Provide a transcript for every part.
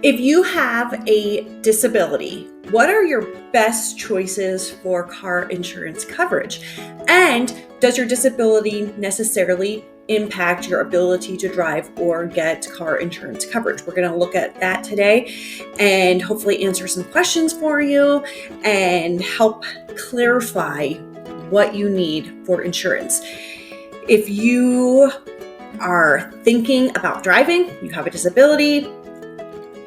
If you have a disability, what are your best choices for car insurance coverage? And does your disability necessarily impact your ability to drive or get car insurance coverage? We're going to look at that today and hopefully answer some questions for you and help clarify what you need for insurance. If you are thinking about driving, you have a disability,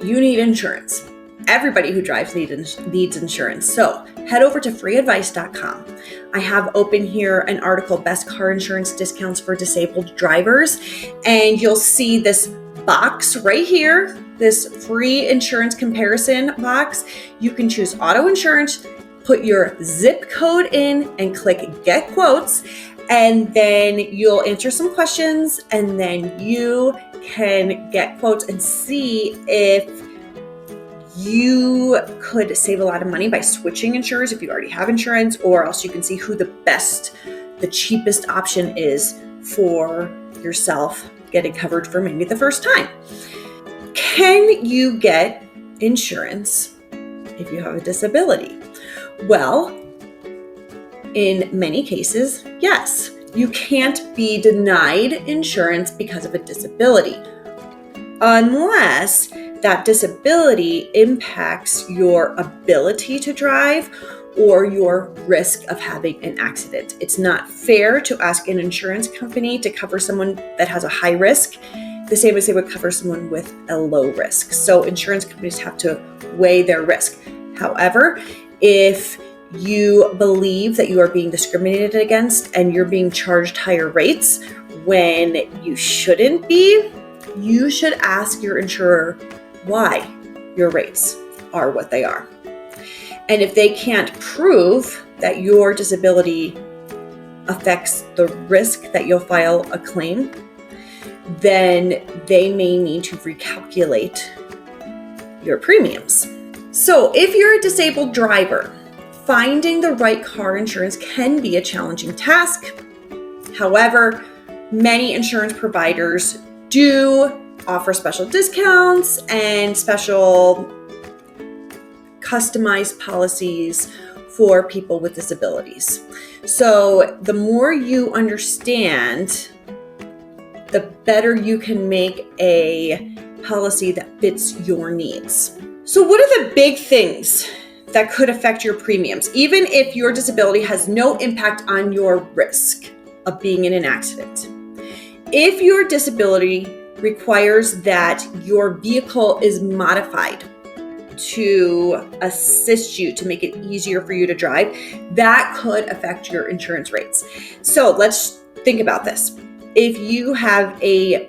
you need insurance. Everybody who drives needs insurance. So head over to FreeAdvice.com. I have open here an article, Best Car Insurance Discounts for Disabled Drivers. And you'll see this box right here, this free insurance comparison box. You can choose auto insurance, put your zip code in and click Get Quotes. And then you'll answer some questions and then you can get quotes and see if you could save a lot of money by switching insurers if you already have insurance, or else you can see who the cheapest option is for yourself getting covered for maybe the first time. Can you get insurance if you have a disability? Well, in many cases, yes. You can't be denied insurance because of a disability unless that disability impacts your ability to drive or your risk of having an accident. It's not fair to ask an insurance company to cover someone that has a high risk the same as they would cover someone with a low risk. So insurance companies have to weigh their risk. However, if you believe that you are being discriminated against and you're being charged higher rates when you shouldn't be, you should ask your insurer why your rates are what they are. And if they can't prove that your disability affects the risk that you'll file a claim, then they may need to recalculate your premiums. So if you're a disabled driver, finding the right car insurance can be a challenging task. However, many insurance providers do offer special discounts and special customized policies for people with disabilities. So the more you understand, the better you can make a policy that fits your needs. So what are the big things that could affect your premiums, even if your disability has no impact on your risk of being in an accident? If your disability requires that your vehicle is modified to assist you, to make it easier for you to drive, that could affect your insurance rates. So let's think about this. If you have a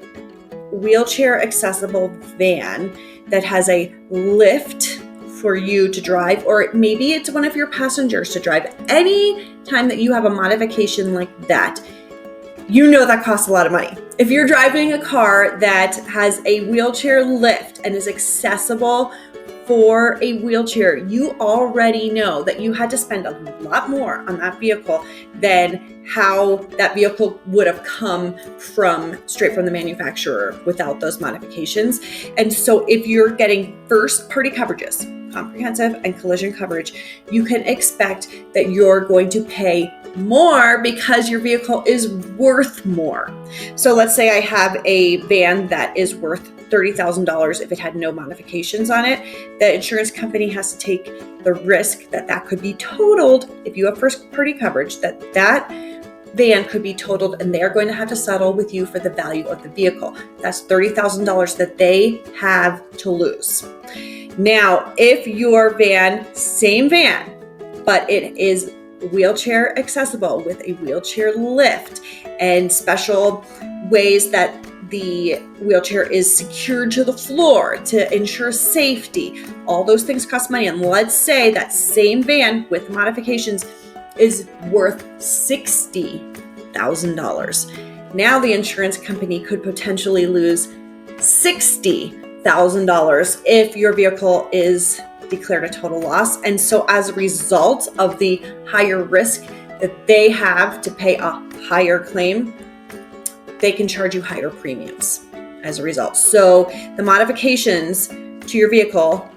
wheelchair accessible van that has a lift for you to drive, or maybe it's one of your passengers to drive, any time that you have a modification like that, you know that costs a lot of money. If you're driving a car that has a wheelchair lift and is accessible for a wheelchair, you already know that you had to spend a lot more on that vehicle than how that vehicle would have come straight from the manufacturer without those modifications. And so if you're getting first party coverages, comprehensive and collision coverage, you can expect that you're going to pay more because your vehicle is worth more. So let's say I have a van that is worth $30,000 if it had no modifications on it. The insurance company has to take the risk that could be totaled if you have first party coverage, that van could be totaled and they're going to have to settle with you for the value of the vehicle. That's $30,000 that they have to lose. Now, if your van, same van, but it is wheelchair accessible with a wheelchair lift and special ways that the wheelchair is secured to the floor to ensure safety, all those things cost money. And let's say that same van with modifications is worth $60,000. Now the insurance company could potentially lose $60,000 if your vehicle is declared a total loss. And so as a result of the higher risk that they have to pay a higher claim, they can charge you higher premiums as a result. So the modifications to your vehicle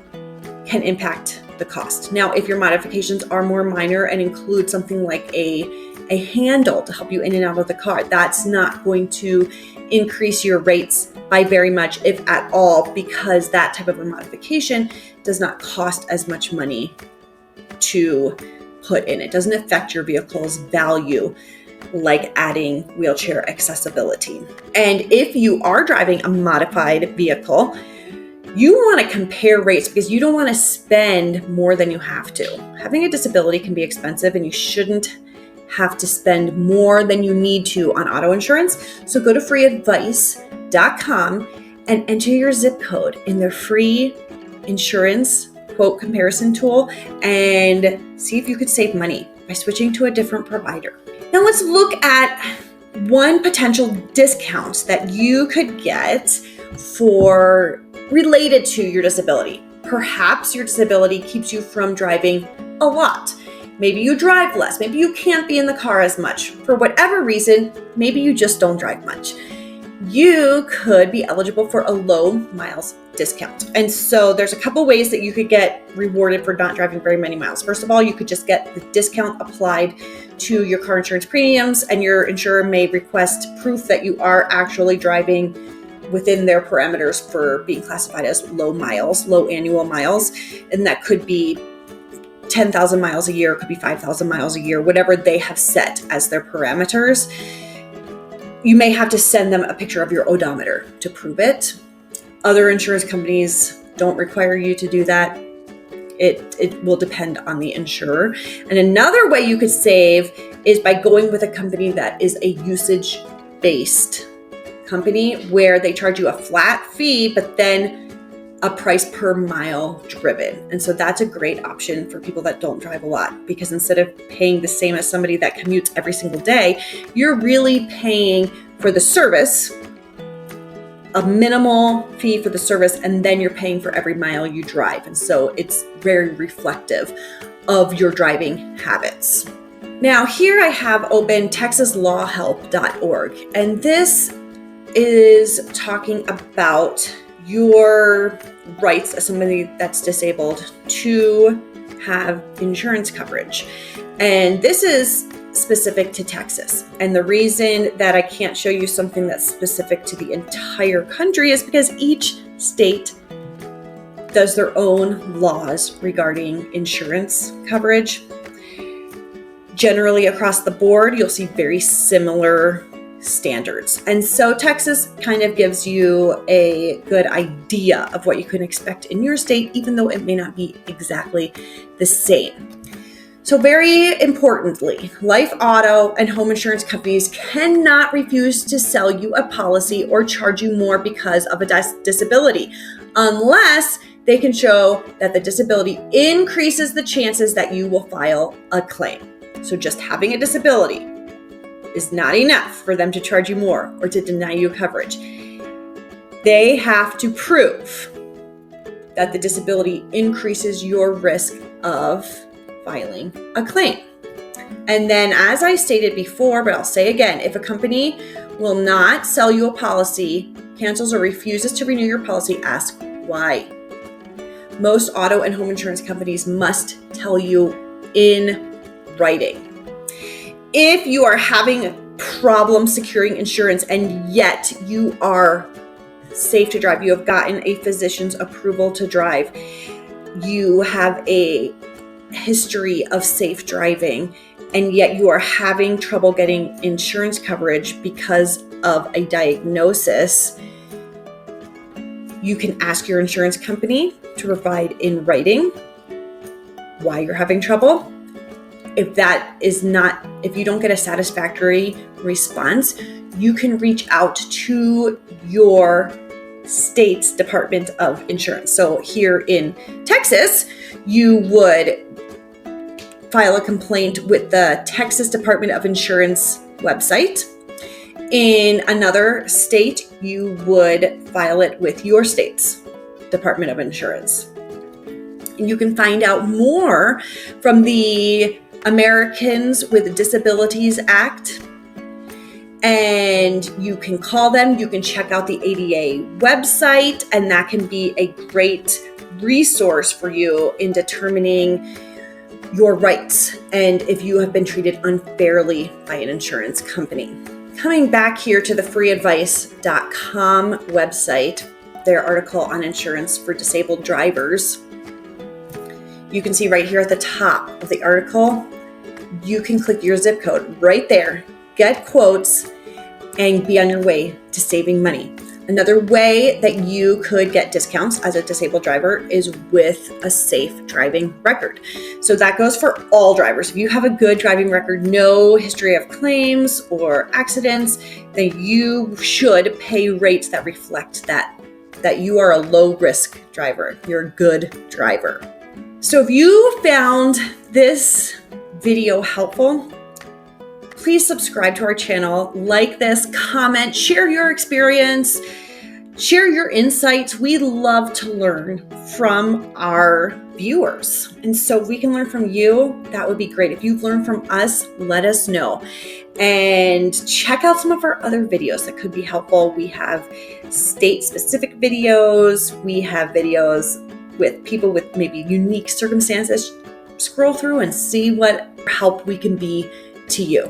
can impact the cost. Now, if your modifications are more minor and include something like a handle to help you in and out of the car, that's not going to increase your rates by very much, if at all, because that type of a modification does not cost as much money to put in. It doesn't affect your vehicle's value like adding wheelchair accessibility. And if you are driving a modified vehicle, you want to compare rates because you don't want to spend more than you have to. Having a disability can be expensive, and you shouldn't have to spend more than you need to on auto insurance. So go to FreeAdvice.com and enter your zip code in their free insurance quote comparison tool and see if you could save money by switching to a different provider. Now let's look at one potential discount that you could get for related to your disability. Perhaps your disability keeps you from driving a lot. Maybe you drive less. Maybe you can't be in the car as much. For whatever reason, maybe you just don't drive much. You could be eligible for a low miles discount. And so there's a couple ways that you could get rewarded for not driving very many miles. First of all, you could just get the discount applied to your car insurance premiums, and your insurer may request proof that you are actually driving within their parameters for being classified as low miles, low annual miles. And that could be 10,000 miles a year, it could be 5,000 miles a year, whatever they have set as their parameters. You may have to send them a picture of your odometer to prove it. Other insurance companies don't require you to do that. It will depend on the insurer. And another way you could save is by going with a company that is a usage-based company where they charge you a flat fee, but then a price per mile driven. And so that's a great option for people that don't drive a lot, because instead of paying the same as somebody that commutes every single day, you're really paying for the service, a minimal fee for the service, and then you're paying for every mile you drive. And so it's very reflective of your driving habits. Now here I have open texaslawhelp.org, and this is talking about your rights as somebody that's disabled to have insurance coverage. And this is specific to Texas. And the reason that I can't show you something that's specific to the entire country is because each state does their own laws regarding insurance coverage. Generally across the board, you'll see very similar standards. And so Texas kind of gives you a good idea of what you can expect in your state, even though it may not be exactly the same. So very importantly, life, auto, and home insurance companies cannot refuse to sell you a policy or charge you more because of a disability, unless they can show that the disability increases the chances that you will file a claim. So just having a disability is not enough for them to charge you more or to deny you coverage. They have to prove that the disability increases your risk of filing a claim. And then, as I stated before, but I'll say again, if a company will not sell you a policy, cancels or refuses to renew your policy, ask why. Most auto and home insurance companies must tell you in writing. If you are having problems securing insurance and yet you are safe to drive, you have gotten a physician's approval to drive, you have a history of safe driving, and yet you are having trouble getting insurance coverage because of a diagnosis, you can ask your insurance company to provide in writing why you're having trouble. If you don't get a satisfactory response, you can reach out to your state's Department of Insurance. So here in Texas, you would file a complaint with the Texas Department of Insurance website. In another state, you would file it with your state's Department of Insurance. And you can find out more from the Americans with Disabilities Act And you can call them, you can check out the ADA website, and that can be a great resource for you in determining your rights and if you have been treated unfairly by an insurance company. Coming back here to the FreeAdvice.com website, their article on insurance for disabled drivers, you can see right here at the top of the article, you can click your zip code right there, get quotes, and be on your way to saving money. Another way that you could get discounts as a disabled driver is with a safe driving record. So that goes for all drivers. If you have a good driving record, no history of claims or accidents, then you should pay rates that reflect that you are a low risk driver. You're a good driver. So if you found this video helpful, please subscribe to our channel, like this, comment, share your experience, share your insights. We love to learn from our viewers. And so if we can learn from you, that would be great. If you've learned from us, let us know. And check out some of our other videos that could be helpful. We have state-specific videos. We have videos with people with maybe unique circumstances. Scroll through and see what help we can be to you.